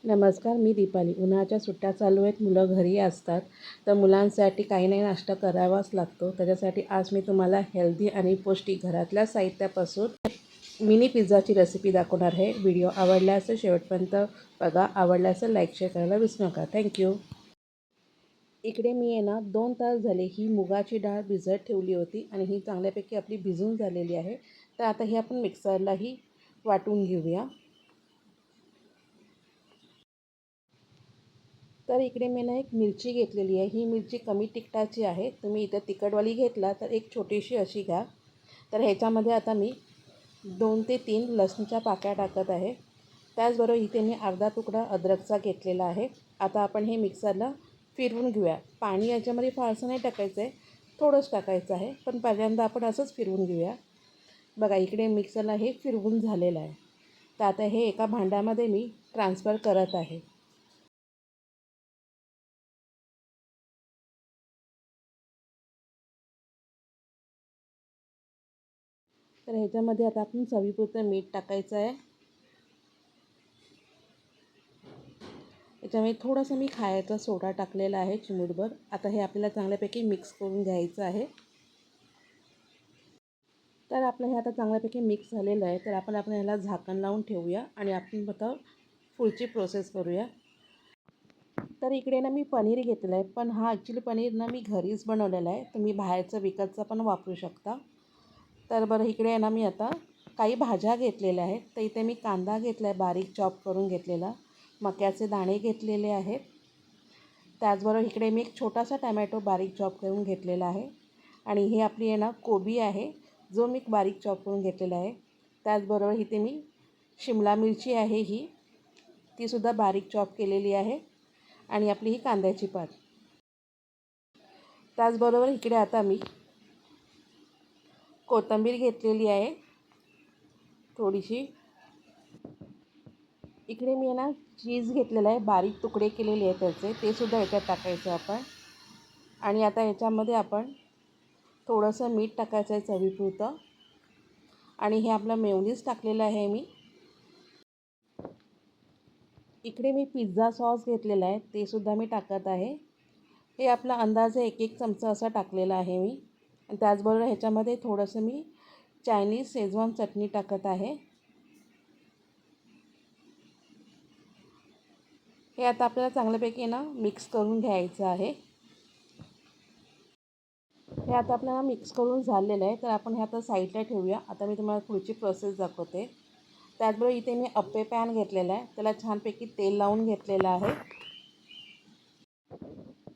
नमस्कार, मी दीपाली. उन्हाळ्याच्या सुट्ट्या चालू आहेत, मुलं घरी असतात, तर मुलांसाठी काही नाही नाश्ता करावाच लागतो. त्याच्यासाठी आज मी तुम्हाला हेल्दी आणि पौष्टिक घरातल्या साहित्यापासून मिनी पिझ्झाची रेसिपी दाखवणार आहे. व्हिडिओ आवडला असेल शेवटपर्यंत बघा. आवडला असेल लाईक शेअर करायला विसरू नका. थँक्यू. इकडे मी आहे ना 2 तास झाले ही मुगाची डाळ भिजत ठेवली होती आणि ही चांगल्यापैकी आपली भिजून झालेली आहे. तर आता ही आपण मिक्सरलाही वाटून घेऊया. तर इकडे मी ना एक मिरची घेतलेली आहे. ही मिरची कमी तिखटाची आहे. तुम्ही इथं तिखटवाली घेतला तर एक छोटीशी अशी घ्या. तर ह्याच्यामध्ये आता मी 2 ते 3 लसणीच्या पाकळ्या टाकत आहे. त्याचबरोबर इथे मी अर्धा तुकडा अद्रकचा घेतलेला आहे. आता आपण हे मिक्सरला फिरवून घेऊया. पाणी याच्यामध्ये फारसं नाही टाकायचं आहे, थोडंच टाकायचं आहे, पण पहिल्यांदा आपण असंच फिरवून घेऊया. बघा इकडे मिक्सरला हे फिरवून झालेलं आहे. तर आता हे एका भांड्यामध्ये मी ट्रान्सफर करत आहे. तर ह्याच्यामध्ये आता आपण चवीपुरतं मीठ टाकायचं आहे. याच्यामध्ये थोडंसं मी खायचा सोडा टाकलेला आहे चिमूटभर. आता हे आपल्याला चांगल्यापैकी मिक्स करून घ्यायचं आहे. तर आपलं हे आता चांगल्यापैकी मिक्स झालेलं आहे. तर आपण ह्याला झाकण लावून ठेवूया आणि आपण आता पुढची प्रोसेस करूया. तर इकडे ना मी पनीर घेतलं आहे, पण हा ॲक्च्युली पनीर ना मी घरीच बनवलेला आहे. तुम्ही बाहेरचं विकतचं पण वापरू शकता. तर बरं इकडे आहे ना मी आता काही भाज्या घेतलेल्या आहेत. तर इथे मी कांदा घेतला आहे बारीक चॉप करून घेतलेला, मक्याचे दाणे घेतलेले आहेत. त्याचबरोबर इकडे मी एक छोटासा टमॅटो बारीक चॉप करून घेतलेला आहे आणि हे आपली आहे ना कोबी आहे जो मी बारीक चॉप करून घेतलेला आहे. त्याचबरोबर इथे मी शिमला मिरची आहे, ही तीसुद्धा बारीक चॉप केलेली आहे आणि आपली ही कांद्याची पात. त्याचबरोबर इकडे आता मी कोथिंबीर घेतलेली आहे थोडीशी. इकडे मी ना चीज घेतलेला आहे, बारीक तुकडे केलेले आहेत त्याचे, ते सुद्धा याच्यात टाकायचं आपण. आणि आता याच्यामध्ये आपण थोडंसं मीठ टाकायचं आहे चवीपुरतं आणि हे आपलं मेयोनीज टाकलेलं आहे मी. इकडे मी पिझ्झा सॉस घेतलेला आहे, ते सुद्धा मी टाकत आहे. हे आपला अंदाजे 1-1 चमचा असा टाकलेला आहे मी. आणि त्याचबरोबर ह्याच्यामध्ये थोडंसं मी चायनीज शेजवान चटणी टाकत आहे. हे आता आपल्याला चांगल्यापैकी ना मिक्स करून घ्यायचं आहे. हे आता आपल्याला मिक्स करून झालेलं आहे. तर आपण हे आता साईडला ठेवूया. आता मी तुम्हाला पुढची प्रोसेस दाखवते. त्याचबरोबर इथे मी अप्पे पॅन घेतलेला आहे, त्याला छानपैकी तेल लावून घेतलेलं आहे.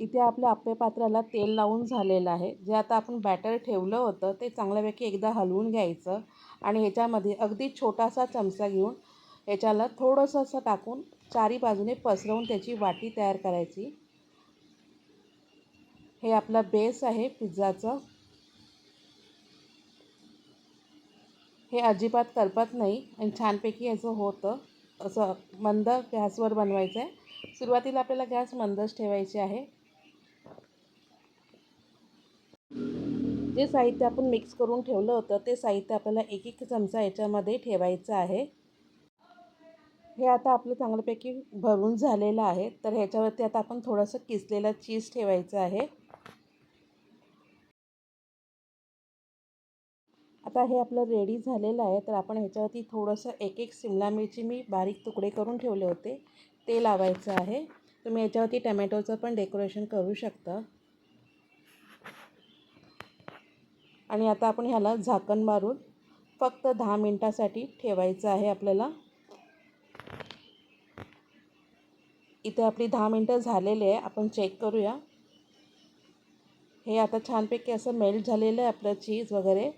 इथे आपल्या अप्पे पात्राला तेल लावून झालेलं आहे. जे आता आपण बॅटर ठेवलं होतं ते चांगल्यापैकी एकदा हलवून घ्यायचं आणि ह्याच्यामध्ये अगदी छोटासा चमचा घेऊन ह्याच्याला थोडंसं असं टाकून चारी बाजूने पसरवून त्याची वाटी तयार करायची. हे आपला बेस आहे पिझ्झाचं. हे अजिबात करपत नाही आणि छानपैकी याचं होतं. असं मंद गॅसवर बनवायचं आहे. सुरुवातीला आपल्याला गॅस मंदच ठेवायचे आहे. जे साहित्य आपण मिक्स करून ठेवलं होतं ते साहित्य आपल्याला 1-1 चमचा याच्यामध्ये ठेवायचं आहे. हे आता आपलं चांगल्यापैकी भरून झालेलं आहे. तर ह्याच्यावरती आता आपण थोडंसं किसलेलं चीज ठेवायचं आहे. आता हे आपलं रेडी झालेलं आहे. तर आपण ह्याच्यावरती थोडंसं 1-1 शिमला मिरची मी बारीक तुकडे करून ठेवले होते ते लावायचं आहे. तुम्ही याच्यावरती टमॅटोचं पण डेकोरेशन करू शकता. आणि आता आपण ह्याला झाकण मारून फक्त 10 मिनिटासाठी ठेवायचं आहे आपल्याला. इथे आपली 10 मिनटं झालेली आहे. आपण चेक करूया. हे आता छानपैकी असं मेल्ट झालेलं आहे आपलं चीज वगैरे.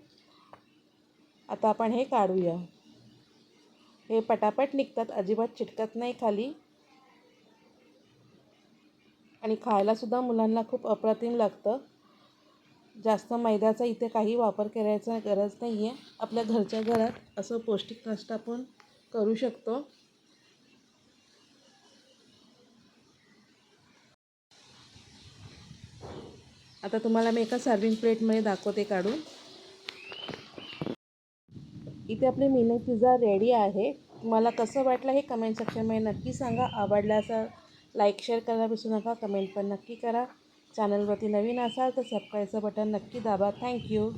आता आपण हे काढूया. हे पटापट निघतात, अजिबात चिटकत नाही खाली आणि खायलासुद्धा मुलांना खूप अप्रतिम लागतं. जास्त मैद्याचा इथे काही वापर करायचा गरज नाही आहे. आपल्या घरच्या घरात असं पौष्टिक नाश्ता आपण करू शकतो. आता तुम्हाला मी एका सर्विंग प्लेटमध्ये दाखवते काढून. इथे आपले मिनी पिझ्झा रेडी आहे. मला कसं वाटलं हे कमेंट सेक्शनमध्ये नक्की सांगा. आवडलं असं लाईक शेअर करायला विसरू नका. कमेंट पण नक्की करा. चॅनलवरती नवीन असाल तर सबस्क्राईबचं बटन नक्की दाबा. थँक्यू.